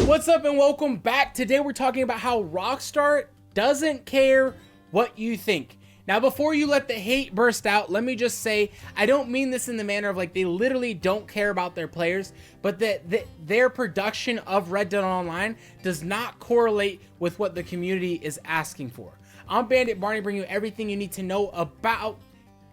What's up and welcome back. Today we're talking about how Rockstar doesn't care what you think. Now, before you let the hate burst out, let me just say, I don't mean this in the manner of like they literally don't care about their players, but that their production of Red Dead Online does not correlate with what the community is asking for. I'm Bandit Barney, bringing you everything you need to know about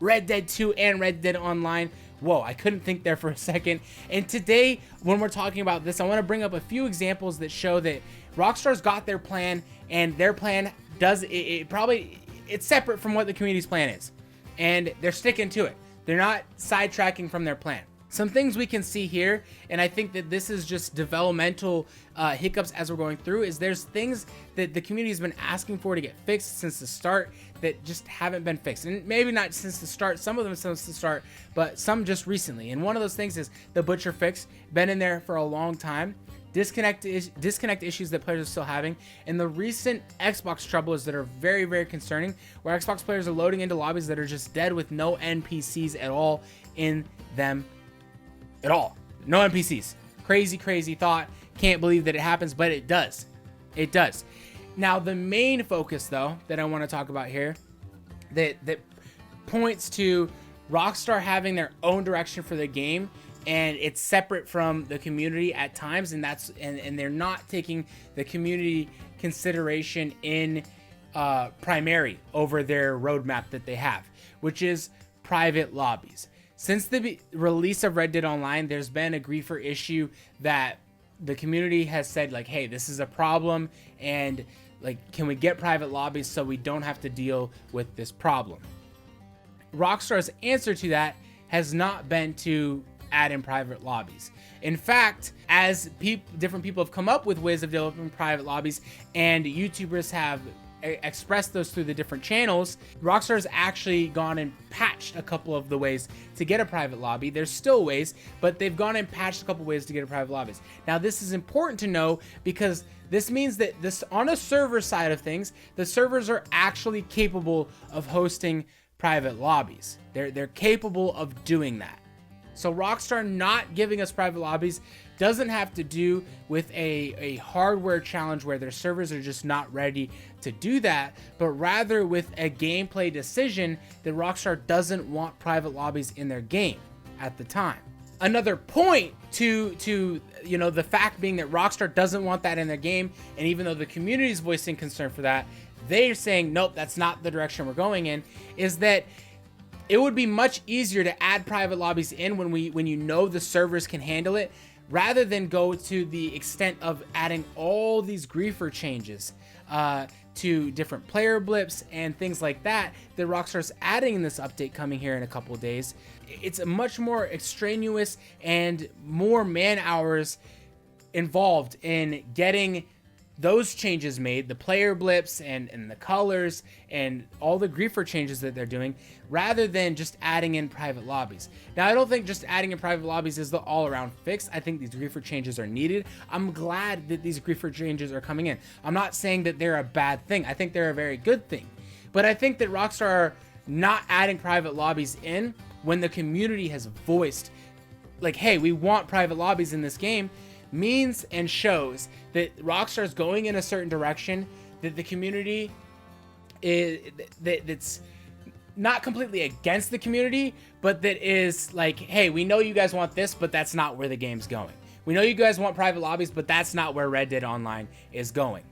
Red Dead 2 and Red Dead Online. Whoa, I couldn't think there for a second. And today, when we're talking about this, I want to bring up a few examples that show that Rockstar's got their plan, and their plan does it's separate from what the community's plan is, and they're sticking to it. They're not sidetracking from their plan. Some things we can see here, and I think that this is just developmental hiccups as we're going through, is there's things that the community has been asking for to get fixed since the start that just haven't been fixed. And maybe not since the start, some of them since the start, but some just recently. And one of those things is the butcher fix, been in there for a long time. Disconnect issues that players are still having, and the recent Xbox troubles that are very, very concerning, where Xbox players are loading into lobbies that are just dead with no NPCs at all in them. At all. No NPCs. Crazy, crazy thought. Can't believe that it happens, but it does. It does. Now, the main focus, though, that I want to talk about here, that points to Rockstar having their own direction for the game, and it's separate from the community at times, and they're not taking the community consideration in primary over their roadmap that they have, which is private lobbies. Since the release of Red Dead Online, there's been a griefer issue that the community has said, like, hey, this is a problem, and like, can we get private lobbies so we don't have to deal with this problem? Rockstar's answer to that has not been to add in private lobbies. In fact, as different people have come up with ways of developing private lobbies, and YouTubers have expressed those through the different channels, Rockstar's actually gone and patched a couple of the ways to get a private lobby. There's still ways, but they've gone and patched a couple ways to get a private lobbies. Now, this is important to know because this means that this, on a server side of things, the servers are actually capable of hosting private lobbies. They're capable of doing that. So Rockstar not giving us private lobbies doesn't have to do with a hardware challenge where their servers are just not ready to do that, but rather with a gameplay decision that Rockstar doesn't want private lobbies in their game at the time. Another point to the fact being that Rockstar doesn't want that in their game, and even though the community is voicing concern for that, they're saying, nope, that's not the direction we're going in, is that it would be much easier to add private lobbies in when you know the servers can handle it, rather than go to the extent of adding all these griefer changes to different player blips and things like that Rockstar's adding in this update coming here in a couple of days. It's a much more extraneous and more man hours involved in getting those changes made, the player blips and the colors and all the griefer changes that they're doing, rather than just adding in private lobbies. Now, I don't think just adding in private lobbies is the all-around fix. I think these griefer changes are needed. I'm glad that these griefer changes are coming in. I'm not saying that they're a bad thing. I think they're a very good thing. But I think that Rockstar are not adding private lobbies in when the community has voiced, like, hey, we want private lobbies in this game, means and shows that Rockstar is going in a certain direction, that the community that's not completely against the community, but that is like, hey, we know you guys want this, but that's not where the game's going. We know you guys want private lobbies, but that's not where Red Dead Online is going.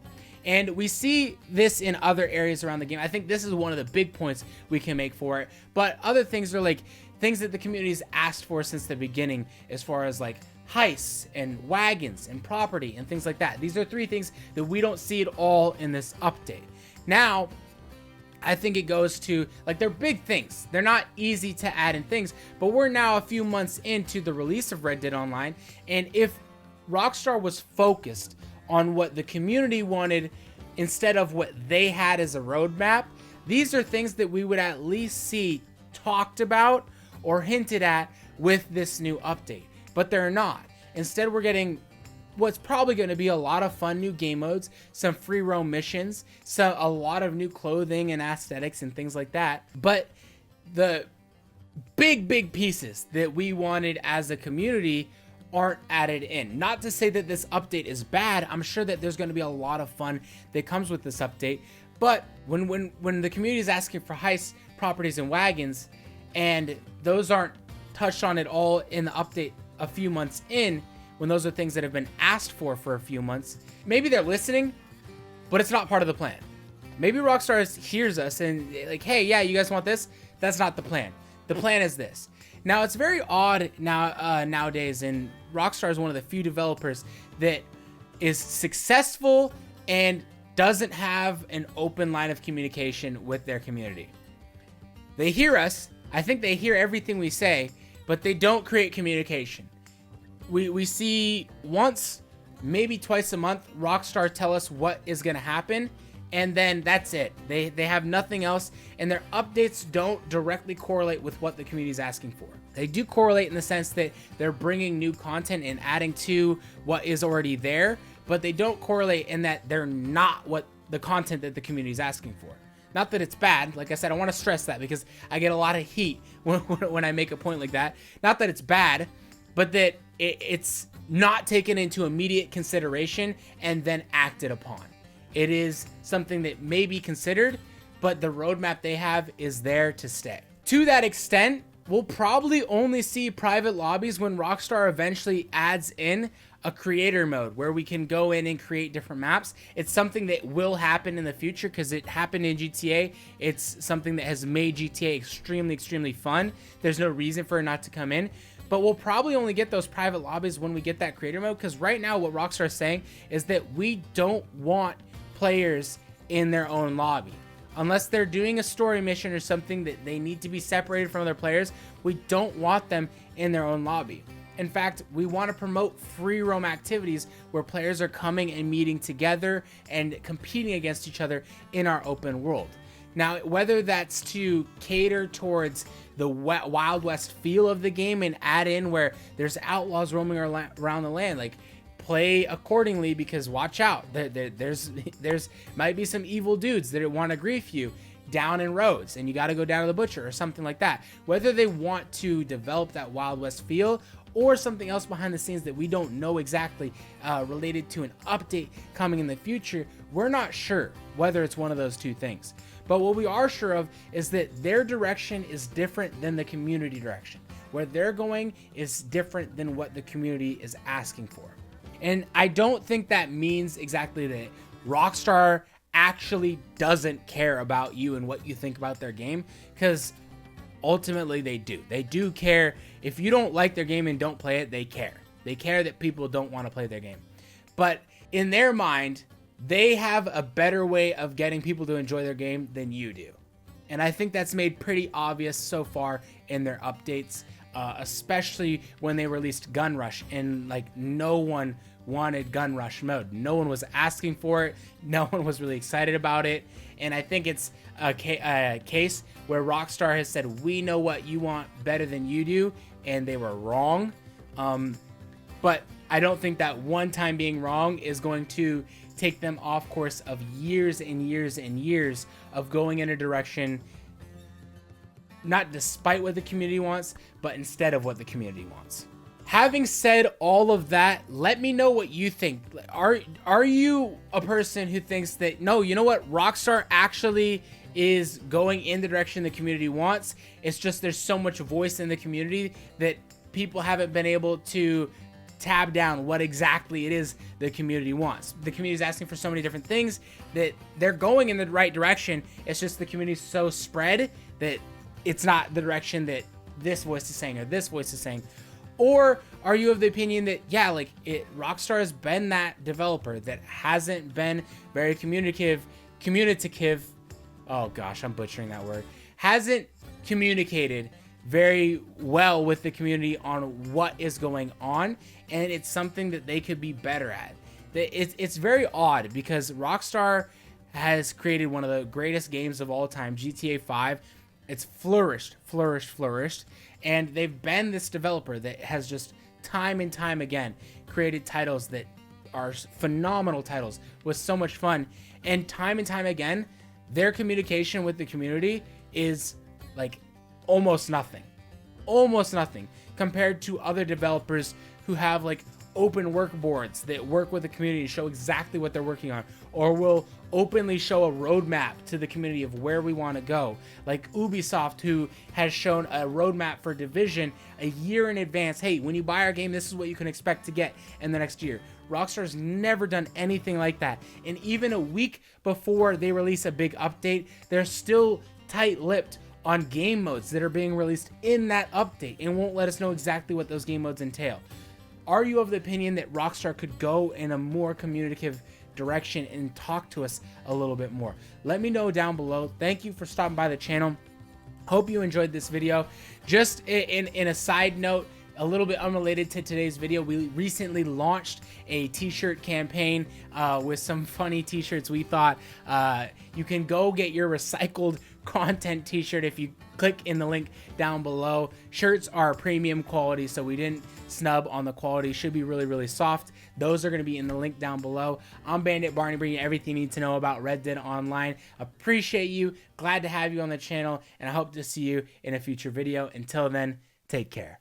And we see this in other areas around the game. I think this is one of the big points we can make for it. But other things are like things that the community's asked for since the beginning, as far as like heists and wagons and property and things like that. These are three things that we don't see at all in this update. Now, I think it goes to, like, they're big things. They're not easy to add in things, but we're now a few months into the release of Red Dead Online, and if Rockstar was focused on what the community wanted instead of what they had as a roadmap, these are things that we would at least see talked about or hinted at with this new update. But they're not. Instead, we're getting what's probably going to be a lot of fun new game modes, some free roam missions, a lot of new clothing and aesthetics and things like that. But the big pieces that we wanted as a community aren't added in. Not to say that this update is bad. I'm sure that there's going to be a lot of fun that comes with this update. But when the community is asking for heist properties and wagons, and those aren't touched on at all in the update a few months in, when those are things that have been asked for a few months, maybe they're listening, but it's not part of the plan. Maybe Rockstar hears us and like, hey, yeah, you guys want this? That's not the plan. The plan is this. Now, it's very odd nowadays, and Rockstar is one of the few developers that is successful and doesn't have an open line of communication with their community. They hear us. I think they hear everything we say, but they don't create communication. We see once, maybe twice a month, Rockstar tell us what is going to happen, and then that's it. They have nothing else, and their updates don't directly correlate with what the community is asking for. They do correlate in the sense that they're bringing new content and adding to what is already there, but they don't correlate in that they're not what the content that the community is asking for. Not that it's bad. Like I said, I want to stress that because I get a lot of heat when I make a point like that. Not that it's bad, but that it's not taken into immediate consideration and then acted upon. It is something that may be considered, but the roadmap they have is there to stay. To that extent, we'll probably only see private lobbies when Rockstar eventually adds in a creator mode where we can go in and create different maps. It's something that will happen in the future because it happened in GTA. It's something that has made GTA extremely, extremely fun. There's no reason for it not to come in. But we'll probably only get those private lobbies when we get that creator mode, because right now what Rockstar is saying is that we don't want players in their own lobby. Unless they're doing a story mission or something that they need to be separated from other players, we don't want them in their own lobby. In fact, we want to promote free roam activities where players are coming and meeting together and competing against each other in our open world. Now, whether that's to cater towards the Wild West feel of the game and add in where there's outlaws roaming around the land, like play accordingly, because watch out, there's might be some evil dudes that want to grief you down in roads and you got to go down to the butcher or something like that. Whether they want to develop that Wild West feel or something else behind the scenes that we don't know exactly related to an update coming in the future, we're not sure whether it's one of those two things. But what we are sure of is that their direction is different than the community direction. Where they're going is different than what the community is asking for. And I don't think that means exactly that Rockstar actually doesn't care about you and what you think about their game, because ultimately they do. They do care. If you don't like their game and don't play it, they care. They care that people don't want to play their game. But in their mind, they have a better way of getting people to enjoy their game than you do. And I think that's made pretty obvious so far in their updates, especially when they released Gun Rush, and like no one wanted Gun Rush mode. No one was asking for it. No one was really excited about it. And I think it's a case where Rockstar has said, we know what you want better than you do, and they were wrong. But I don't think that one time being wrong is going to take them off course of years and years and years of going in a direction not despite what the community wants, but instead of what the community wants. Having said all of that, let me know what you think. Are you a person who thinks that, no, you know what, Rockstar actually is going in the direction the community wants? It's just there's so much voice in the community that people haven't been able to tab down what exactly it is the community wants. The community is asking for so many different things that they're going in the right direction. It's just the community is so spread that it's not the direction that this voice is saying or this voice is saying. Or are you of the opinion that, yeah, like Rockstar has been that developer that hasn't been very communicative, oh gosh, I'm butchering that word, hasn't communicated very well with the community on what is going on, and it's something that they could be better at. It's very odd because Rockstar has created one of the greatest games of all time, GTA 5. It's flourished, and they've been this developer that has just time and time again created titles that are phenomenal titles with so much fun, and time again their communication with the community is like almost nothing compared to other developers who have like open work boards that work with the community and show exactly what they're working on, or will openly show a roadmap to the community of where we want to go, like Ubisoft, who has shown a roadmap for Division a year in advance. Hey, when you buy our game, this is what you can expect to get in the next year. Rockstar's never done anything like that, and even a week before they release a big update, they're still tight-lipped on game modes that are being released in that update and won't let us know exactly what those game modes entail. Are you of the opinion that Rockstar could go in a more communicative direction and talk to us a little bit more? Let me know down below. Thank you for stopping by the channel. Hope you enjoyed this video. Just in a side note, a little bit unrelated to today's video, we recently launched a t-shirt campaign with some funny t-shirts. We thought you can go get your recycled content t-shirt if you click in the link down below. Shirts are premium quality, so we didn't snub on the quality. Should be really, really soft. Those are going to be in the link down below. I'm Bandit Barney, bringing you everything you need to know about Red Dead Online. Appreciate you. Glad to have you on the channel, and I hope to see you in a future video. Until then, take care.